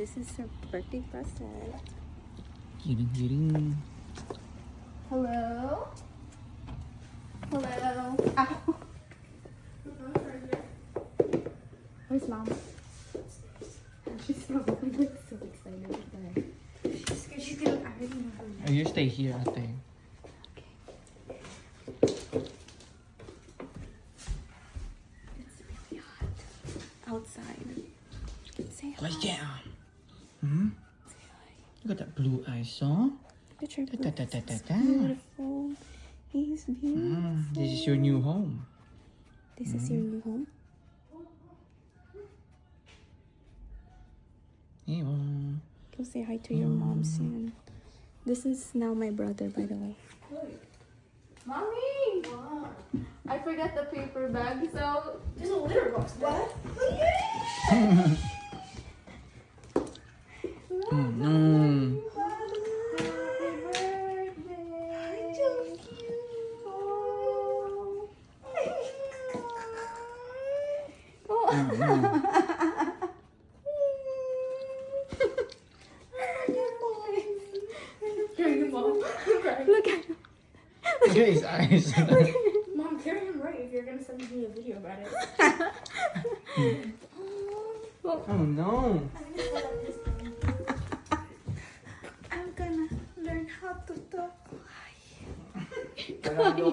This is her birthday present. Giring. Hello? Hello? Ow. Where's mom? She's probably like so excited with that. She's gonna already know her name. Oh, you stay here, ate. Okay. It's really hot outside. Say hi. What's that? Hmm? Say hi. Look at that blue eyes, huh? Look at your Da, da, da, da, He's da. beautiful. He's beautiful. This is your new home. This is your new home? Ewan. Go say hi to your mom soon. This is now my brother, by the way. Mommy! I forgot the paper bag, so There's a litter box. What? No. Look at him. Look at his eyes. Mom, carry him right if you're gonna send me a video about it. Oh no. I'm gonna learn how to talk. How are you?